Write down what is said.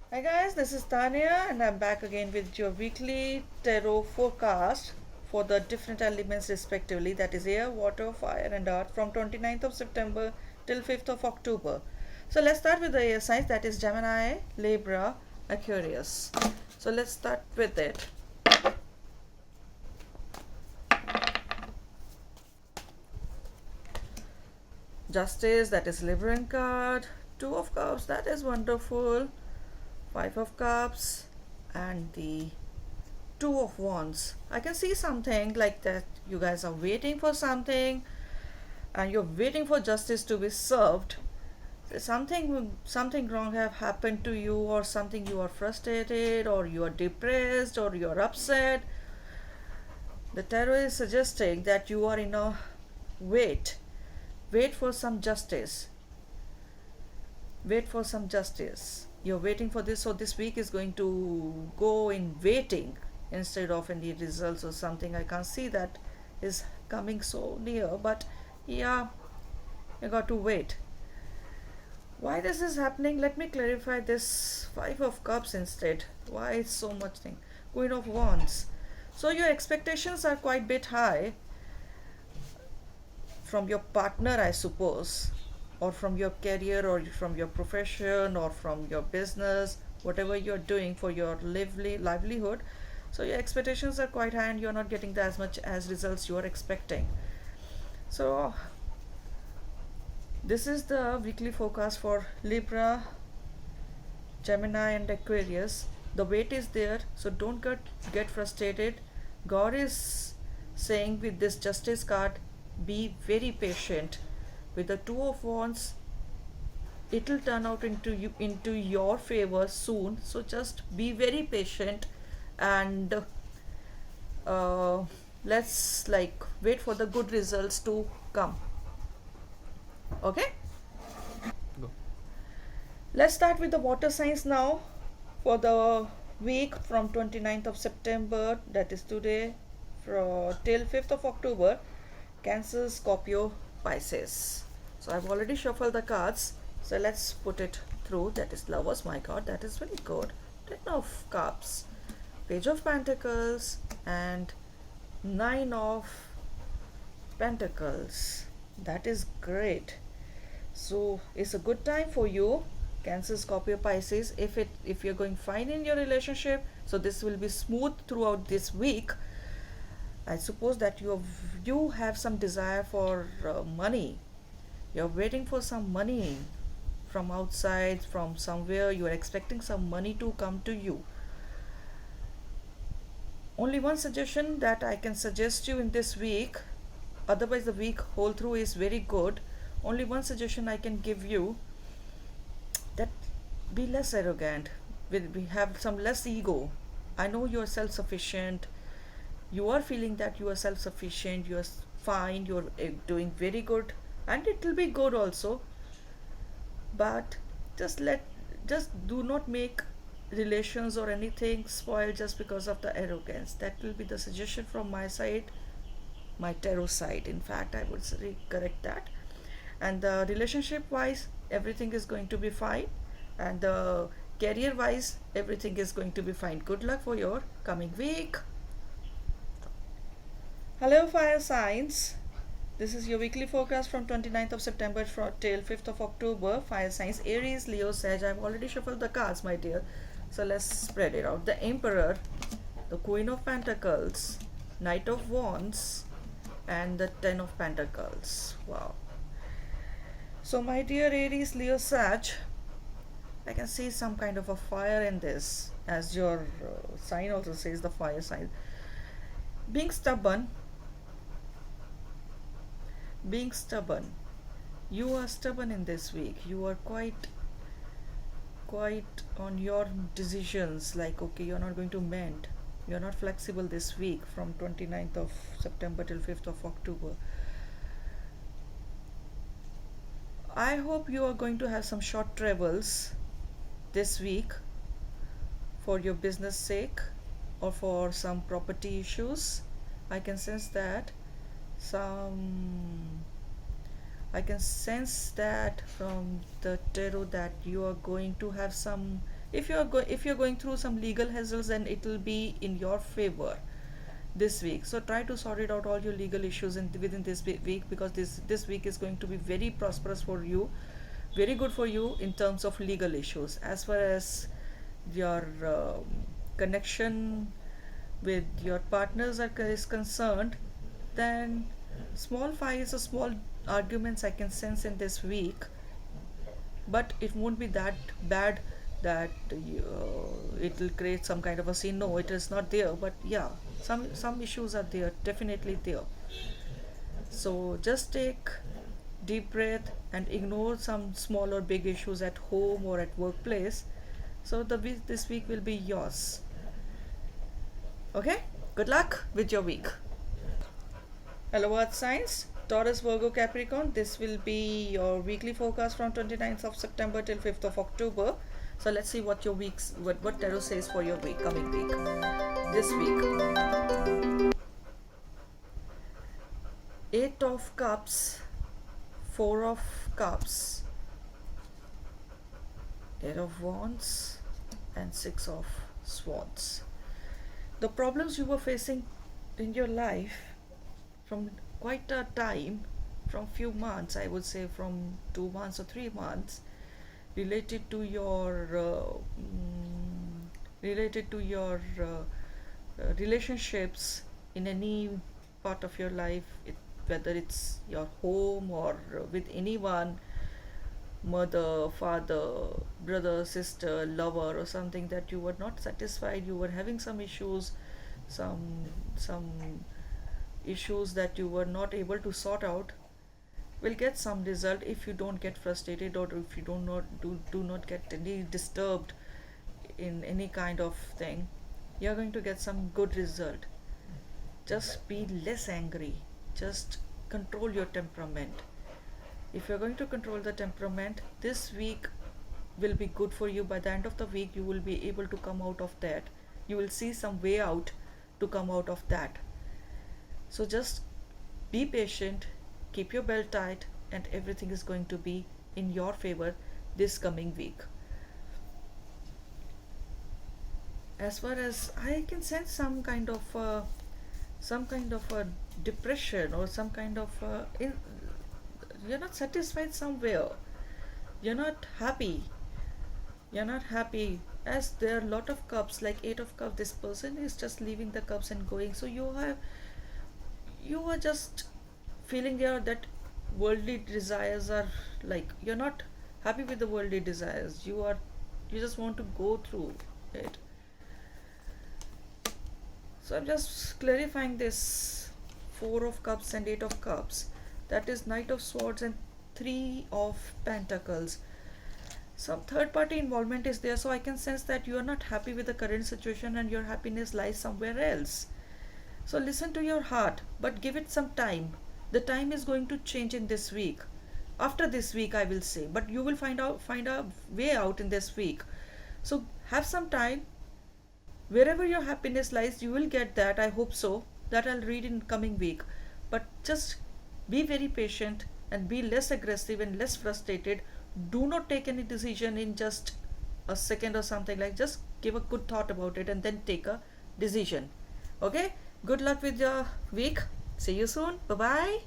Hi guys, this is Tanya and I'm back again with your weekly tarot forecast for the different elements respectively, that is air, water, fire and earth, from 29th of September till 5th of October. So let's start with the air signs, that is Gemini, Libra, Aquarius. So let's start with it. Justice, that is Libran card. Two of Cups, that is wonderful. Five of Cups and the Two of Wands. I can see something like that you guys are waiting for something and you're waiting for justice to be served. Something wrong have happened to you, or something you are frustrated, or you are depressed, or you are upset. The tarot is suggesting that you are in a wait. Wait for some justice. Wait for some justice. You're waiting for this, so this week is going to go in waiting instead of any results or something. I can't see that is coming so near, but yeah, you got to wait. Why this is happening? Let me clarify this. Five of Cups instead. Why so much thing? Queen of Wands. So your expectations are quite bit high from your partner, I suppose, or from your career, or from your profession, or from your business, whatever you're doing for your livelihood. So your expectations are quite high and you're not getting as much as results you are expecting. So this is the weekly forecast for Libra, Gemini and Aquarius. The wait is there, so don't get frustrated. God is saying with this justice card, be very patient. With the Two of Wands, it'll turn out into your favor soon. So just be very patient and uh, let's like wait for the good results to come. Okay, Go. let's start with the water signs now for the week from 29th of September, that is today, till 5th of October. Cancer, Scorpio, Pisces. So I've already shuffled the cards. So let's put it through. That is Lovers, my god, that is very good. Ten of Cups, Page of Pentacles, and Nine of Pentacles. That is great. So it's a good time for you, Cancer, Scorpio, Pisces. If you're going fine in your relationship, so this will be smooth throughout this week. I suppose that you have some desire for money. You're waiting for some money from outside, from somewhere. You are expecting some money to come to you. Only one suggestion that I can suggest you in this week, otherwise the week whole through is very good. Only one suggestion I can give you, that be less arrogant. We have some less ego. I know you are self-sufficient. You are feeling that you are self-sufficient. You are fine. You are doing very good, and it will be good also. But just let just do not make relations or anything spoil just because of the arrogance. That will be the suggestion from my side, my tarot side. In fact, I would correct that. And the relationship wise, everything is going to be fine, and the career wise, everything is going to be fine. Good luck for your coming week. Hello, fire signs. This is your weekly forecast from 29th of September till 5th of October. Fire signs Aries, Leo, Sag. I've already shuffled the cards, my dear. So let's spread it out. The Emperor, the Queen of Pentacles, Knight of Wands, and the Ten of Pentacles. Wow. So, my dear Aries, Leo, Sag, I can see some kind of a fire in this, as your sign also says, the fire sign. Being stubborn, being stubborn. You are stubborn in this week. You are quite on your decisions, like okay, you're not going to mend. You're not flexible this week from 29th of September till 5th of October. I hope you are going to have some short travels this week for your business sake or for some property issues. I can sense that some I can sense that from the tarot that you are going to have some if you're going through some legal hassles, then it will be in your favor this week. So try to sort it out all your legal issues within this week, because this week is going to be very prosperous for you, very good for you in terms of legal issues. As far as your connection with your partners is concerned, then small fights or small arguments I can sense in this week, but it won't be that bad that it will create some kind of a scene. No, it is not there, but yeah, some issues are there, definitely there. So just take deep breath and ignore some small or big issues at home or at workplace. So this week will be yours. Okay, good luck with your week. Hello Earth signs, Taurus, Virgo, Capricorn. This will be your weekly forecast from 29th of September till 5th of October. So let's see what your what tarot says for your week, coming week. This week, 8 of Cups, 4 of Cups, 8 of Wands, and 6 of Swords. The problems you were facing in your life from quite a time, from few months, I would say from 2 months or 3 months, related to your relationships in any part of your life, whether it's your home or with anyone, mother, father, brother, sister, lover, or something, that you were not satisfied, you were having some issues, some issues that you were not able to sort out, will get some result if you don't get frustrated, or if you do not get any disturbed in any kind of thing. You're going to get some good result. Just be less angry, just control your temperament. If you're going to control the temperament, this week will be good for you. By the end of the week, you will be able to come out of that. You will see some way out to come out of that. So just be patient, keep your belt tight, and everything is going to be in your favor this coming week. As far as I can sense, some kind of a depression, or some kind of you're not satisfied somewhere. You're not happy, as there are a lot of cups, like 8 of cups. This person is just leaving the cups and going. So you are just feeling that worldly desires are, like, you're not happy with the worldly desires. You just want to go through it. So I'm just clarifying this 4 of Cups and 8 of Cups. That is Knight of Swords and 3 of Pentacles. Some third party involvement is there, so I can sense that you are not happy with the current situation and your happiness lies somewhere else. So listen to your heart, but give it some time. The time is going to change in this week. After this week, I will say, but you will find a way out in this week. So have some time. Wherever your happiness lies, you will get that. I hope so. That I'll read in coming week. But just be very patient and be less aggressive and less frustrated. Do not take any decision in just a second or something. Like, just give a good thought about it and then take a decision. Okay? Good luck with your week. See you soon. Bye bye.